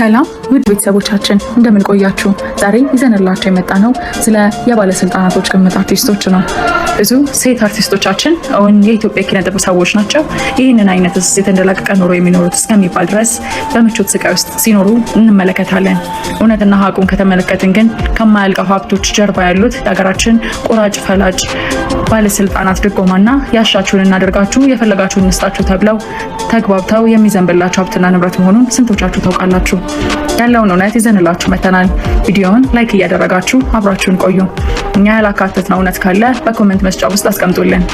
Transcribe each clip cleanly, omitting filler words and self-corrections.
ሰላም ውድ ቤተሰቦቻችን እንደምን ቆያችሁ? ዛሬ ይዘንላችሁ የመጣነው ስለ የባለስልጣናቶች ቅምጥ አርቲስቶች ነው። ብዙ ሴት አርቲስቶቻችን አሁን የኢትዮጵያ ኪነ ጥበብ ሰዎች ናቸው። ይህንን አይነትስ የተንደላቀቀ ኑሮ የሚኖሩት እስከሚባል ድረስ በምቾት ስቃይ ውስጥ ሲኖሩ እንመለከታለን። እውነትና ሀቁን ከተመለከትን ግን ከማያልቀው ሀብቶች ጀርባ ያሉት የሀገራችን ቆራጭ ፈላጭ ባለስልጣናት ድጎማና ያሻችሁን እናደርጋችሁ የፈለጋችሁን እንስጣችሁ ተብለው ተግባብተው የሚዘንብላችሁ ሀብትና ንብረት መሆኑን ስንቶቻችሁ ታውቃላችሁ? ያለውን እውነት ይዘንላችሁ መተናል። ቪዲዮውን ላይክ እያደረጋችሁ አብራችሁን ቆዩ። እኛ ያላካተትነው እውነት ካለ በኮሜንት መስጫ ውስጥ አስቀምጡልን።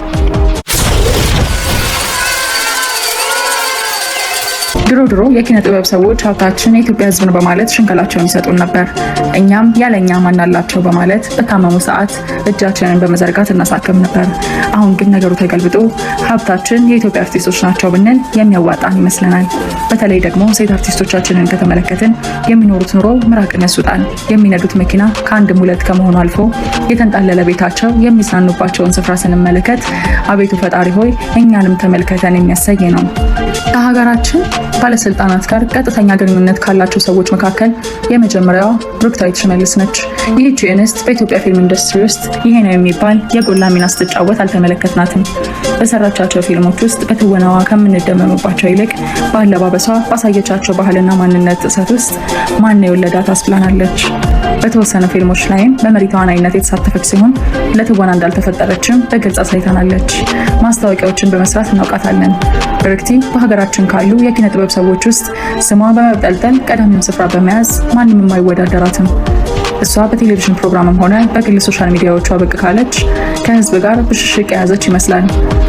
ድሮ የኪነ ጥበብ ሰዎች ሀብታችን የኢትዮጵያ ሕዝብ ነው በማለት ሽንገላቸውን ይሰጡን ነበር። እኛም ያለኛ ማናላቸው በማለት በታመሙ ሰዓት እጃችንን በመዘርጋት እናሳክም ነበር። አሁን ግን ነገሩ ተገልብጦ ሀብታችን የኢትዮጵያ አርቲስቶች ናቸው ብንል የሚያዋጣን ይመስለናል። በተለይ ደግሞ ሴት አርቲስቶቻችንን ከተመለከትን የሚኖሩት ኑሮ ምራቅን ያስውጣል። የሚነዱት መኪና ከአንድም ሁለት ከመሆኑ አልፎ የተንጣለለ ቤታቸው የሚዝናኑባቸውን ስፍራ ስንመለከት አቤቱ ፈጣሪ ሆይ እኛንም ተመልከተን የሚያሰኝ ነው። ከሀገራችን ባለስልጣናት ጋር ቀጥተኛ ግንኙነት ካላቸው ሰዎች መካከል የመጀመሪያዋ ብሩክታዊት ሽመልስ ነች። ይህች እንስት በኢትዮጵያ ፊልም ኢንዱስትሪ ውስጥ ይሄ ነው የሚባል የጎላ ሚና ስትጫወት አልተመለከትናትም። በሰራቻቸው ፊልሞች ውስጥ በትወናዋ ከምንደመምባቸው ይልቅ በአለባበሷ ባሳየቻቸው ባህልና ማንነት ጥሰት ውስጥ ማን የወለዳት አስብላናለች። በተወሰኑ ፊልሞች ላይም በመሪ ተዋናይነት የተሳተፈች ሲሆን ለትወና እንዳልተፈጠረችም በግልጽ አሳይታናለች። ማስታወቂያዎችን በመስራት እናውቃታለን። ብርክቲ በሀገራችን ካሉ የኪነ ጥበብ ሰዎች ውስጥ ስሟ በመብጠልጠል ቀዳሚውን ስፍራ በመያዝ ማንም የማይወዳደራትም። እሷ በቴሌቪዥን ፕሮግራምም ሆነ በግል ሶሻል ሚዲያዎቿ ብቅ ካለች ከህዝብ ጋር ብሽሽቅ የያዘች ይመስላል።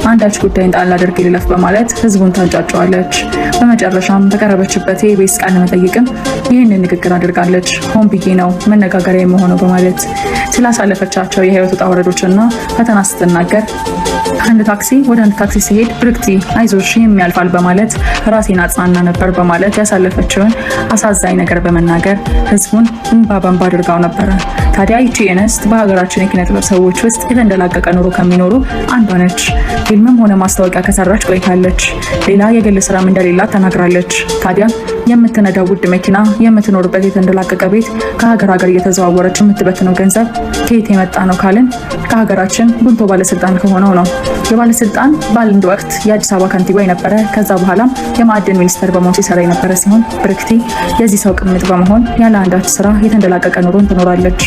አንዳች ጉዳይን ጣል አድርጌ ልለፍ በማለት ህዝቡን ታንጫጫዋለች። በመጨረሻም በቀረበችበት የኢቢኤስ ቃለ መጠይቅም ይህንን ንግግር አድርጋለች። ሆን ብዬ ነው መነጋገሪያ የመሆነው በማለት ስላሳለፈቻቸው የህይወት ውጣ ውረዶችና ፈተና ስትናገር አንድ ታክሲ ወደ አንድ ታክሲ ሲሄድ ብርክቲ አይዞሽ የሚያልፋል በማለት ራሴን አጽናና ነበር በማለት ያሳለፈችውን አሳዛኝ ነገር በመናገር ህዝቡን እንባ በእንባ አድርጋው ነበረ። ታዲያ ይቺ እንስት በሀገራችን የኪነ ጥበብ ሰዎች ውስጥ የተንደላቀቀ ኑሮ ከሚኖሩ አንዷ ነች። ፊልምም ሆነ ማስታወቂያ ከሰራች ቆይታለች። ሌላ የግል ስራም እንደሌላት ተናግራለች። ታዲያ የምትነዳው ውድ መኪና፣ የምትኖርበት የተንደላቀቀ ቤት፣ ከሀገር ሀገር እየተዘዋወረች የምትበትነው ገንዘብ ከየት የመጣ ነው ካልን ከሀገራችን ጉንቶ ባለስልጣን ከሆነው ነው። የባለስልጣን በአንድ ወቅት የአዲስ አበባ ከንቲባ የነበረ ከዛ በኋላም የማዕድን ሚኒስተር በመሆን ሲሰራ የነበረ ሲሆን ብርክቲ የዚህ ሰው ቅምጥ በመሆን ያለ አንዳች ስራ የተንደላቀቀ ኑሮን ትኖራለች።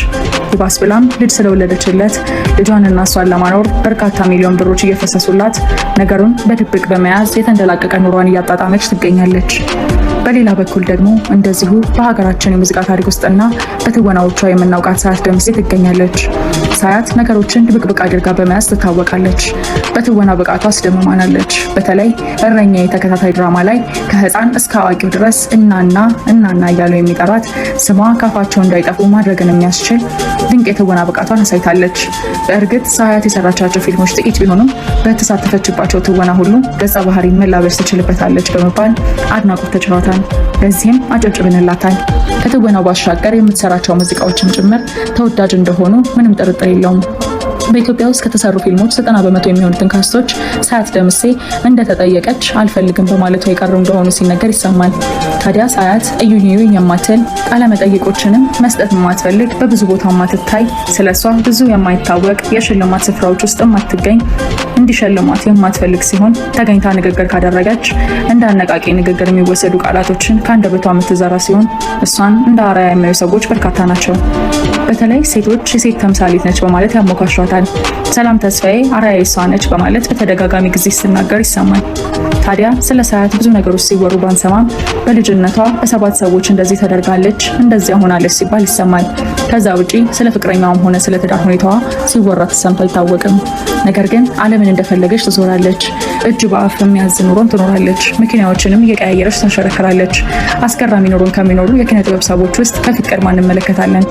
ይባስ ብላም ልጅ ስለወለደችለት ልጇንና እሷን ለማኖር በርካታ ሚሊዮን ብሮች እየፈሰሱላት ነገሩን በድብቅ በመያዝ የተንደላቀቀ ኑሯን እያጣጣመች ትገኛለች። በሌላ በኩል ደግሞ እንደዚሁ በሀገራችን የሙዚቃ ታሪክ ውስጥና በትወናዎቿ የምናውቃት ሳያት ደምሴ ትገኛለች። ሳያት ነገሮችን ድብቅብቅ አድርጋ በመያዝ ትታወቃለች። በትወና ብቃቷ አስደምማናለች። በተለይ እረኛ የተከታታይ ድራማ ላይ ከህፃን እስከ አዋቂው ድረስ እናና እያሉ የሚጠራት ስሟ ካፋቸው እንዳይጠፉ ማድረግን የሚያስችል ድንቅ የትወና ብቃቷን አሳይታለች። በእርግጥ ሳያት የሰራቻቸው ፊልሞች ጥቂት ቢሆኑም በተሳተፈችባቸው ትወና ሁሉ ገጸ ባህሪን መላበስ ትችልበታለች በመባል አድናቆት ተችሯታል። ለዚህም አጨብጭበንላታል። ከትወናው ባሻገር የምትሰራቸው ሙዚቃዎችም ጭምር ተወዳጅ እንደሆኑ ምንም ጥርጥር የለውም። በኢትዮጵያ ውስጥ ከተሰሩ ፊልሞች 90% የሚሆኑትን ካስቶች ሳያት ደምሴ እንደተጠየቀች አልፈልግም በማለቷ የቀሩ እንደሆኑ ሲነገር ይሰማል። ታዲያ ሳያት እዩኝ የማትል ቃለ መጠይቆችንም መስጠት የማትፈልግ በብዙ ቦታ የማትታይ ስለሷ ብዙ የማይታወቅ የሽልማት ስፍራዎች ውስጥ የማትገኝ እንዲሸልሟት የማትፈልግ ሲሆን ተገኝታ ንግግር ካደረገች እንደ አነቃቂ ንግግር የሚወሰዱ ቃላቶችን ከአንደበቷ የምትዘራ ሲሆን እሷን እንደ አርአያ የሚያዩ ሰዎች በርካታ ናቸው። በተለይ ሴቶች የሴት ተምሳሌት ነች በማለት ያሞካሿታል። ሰላም ተስፋዬ አርአያ እሷ ነች በማለት በተደጋጋሚ ጊዜ ስትናገር ይሰማል። ታዲያ ስለ ሳያት ብዙ ነገሮች ሲወሩ ባንሰማም በልጅነቷ በሰባት ሰዎች እንደዚህ ተደርጋለች እንደዚያ ሆናለች ሲባል ይሰማል። ከዛ ውጪ ስለ ፍቅረኛዋም ሆነ ስለ ትዳር ሁኔታዋ ሲወራ ተሰምቶ አይታወቅም። ነገር ግን ዓለምን እንደፈለገች ትዞራለች። እጅ በአፍ የሚያዝ ኑሮን ትኖራለች። መኪናዎችንም እየቀያየረች ታንሸረክራለች። አስገራሚ ኑሮን ከሚኖሩ የኪነ ጥበብ ሰዎች ውስጥ ከፊት ቀድማ እንመለከታለን።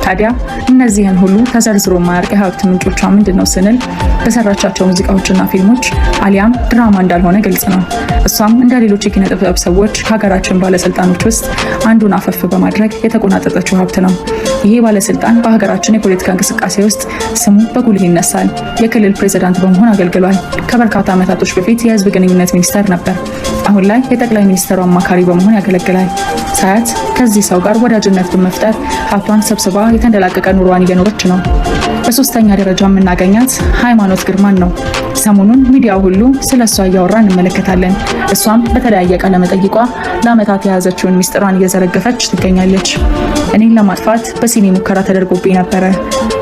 ታዲያ እነዚህን ሁሉ ተዘርዝሮ ማያልቅ የሀብት ምንጮቿ ምንድን ነው ስንል በሰራቻቸው ሙዚቃዎችና ፊልሞች አሊያም ድራማ እንዳልሆነ ግልጽ ነው። እሷም እንደ ሌሎች የኪነ ጥበብ ሰዎች ከሀገራችን ባለስልጣኖች ውስጥ አንዱን አፈፍ በማድረግ የተቆናጠጠችው ሀብት ነው። ይሄ ባለስልጣን በሀገራችን የፖለቲካ እንቅስቃሴ ውስጥ ስሙ በጉልህ ይነሳል። የክልል ፕሬዝዳንት በመሆን አገልግሏል። ከበርካታ ዓመታቶች በፊት የህዝብ ግንኙነት ሚኒስተር ነበር። አሁን ላይ የጠቅላይ ሚኒስትሩ አማካሪ በመሆን ያገለግላል። ሳያት ከዚህ ሰው ጋር ወዳጅነት በመፍጠር ሀብቷን ሰብስባ የተንደላቀቀ ኑሯን እየኖረች ነው። በሶስተኛ ደረጃ የምናገኛት ሃይማኖት ግርማን ነው። ሰሞኑን ሚዲያ ሁሉ ስለ እሷ እያወራ እንመለከታለን። እሷም በተለያየ ቃለ መጠይቋ ለዓመታት የያዘችውን ሚስጥሯን እየዘረገፈች ትገኛለች። እኔን ለማጥፋት በሲኒ ሙከራ ተደርጎብኝ ነበረ።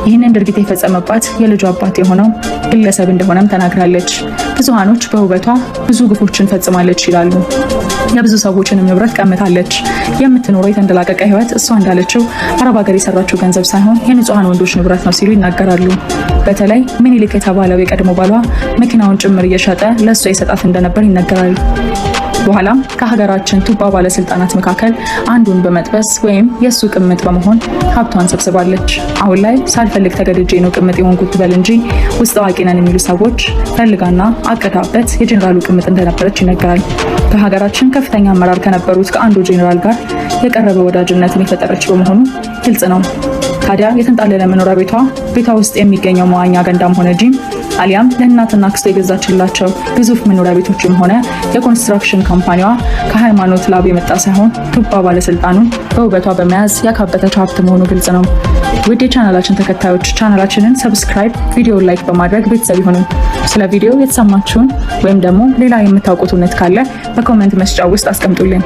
ይህንን ድርጊት የፈጸመባት የልጇ አባት የሆነው ግለሰብ እንደሆነም ተናግራለች። ብዙሃኖች በውበቷ ብዙ ግፎችን ፈጽማለች ይላሉ። የብዙ ሰዎችንም ንብረት ቀምታለች። የምትኖረው የተንደላቀቀ ህይወት እሷ እንዳለችው አረብ ሀገር የሰራችው ገንዘብ ሳይሆን የንጹሃን ወንዶች ንብረት ነው ሲሉ ይናገራሉ። በተለይ ምኒልክ የተባለው የቀድሞ ባሏ መኪናውን ጭምር እየሸጠ ለእሷ የሰጣት እንደነበር ይነገራል። በኋላም ከሀገራችን ቱባ ባለስልጣናት መካከል አንዱን በመጥበስ ወይም የእሱ ቅምጥ በመሆን ሀብቷን ሰብስባለች። አሁን ላይ ሳልፈልግ ተገድጄ ነው ቅምጥ የሆንኩት በል እንጂ ውስጥ አዋቂ ነን የሚሉ ሰዎች ፈልጋና አቅዳበት የጄኔራሉ ቅምጥ እንደነበረች ይነገራል። ከሀገራችን ከፍተኛ አመራር ከነበሩት ከአንዱ ጄኔራል ጋር የቀረበ ወዳጅነትን የፈጠረች በመሆኑ ግልጽ ነው። ታዲያ የተንጣለለ መኖሪያ ቤቷ ውስጥ የሚገኘው መዋኛ ገንዳም ሆነ ጂም አሊያም ለእናትና አክስቷ የገዛችላቸው ግዙፍ መኖሪያ ቤቶችም ሆነ የኮንስትራክሽን ካምፓኒዋ ከሃይማኖት ላብ የመጣ ሳይሆን ቱባ ባለስልጣኑን በውበቷ በመያዝ ያካበተች ሀብት መሆኑ ግልጽ ነው። ውድ የቻናላችን ተከታዮች ቻናላችንን ሰብስክራይብ፣ ቪዲዮ ላይክ በማድረግ ቤተሰብ ይሁኑ። ስለ ቪዲዮ የተሰማችሁን ወይም ደግሞ ሌላ የምታውቁት እውነት ካለ በኮሜንት መስጫ ውስጥ አስቀምጡልን።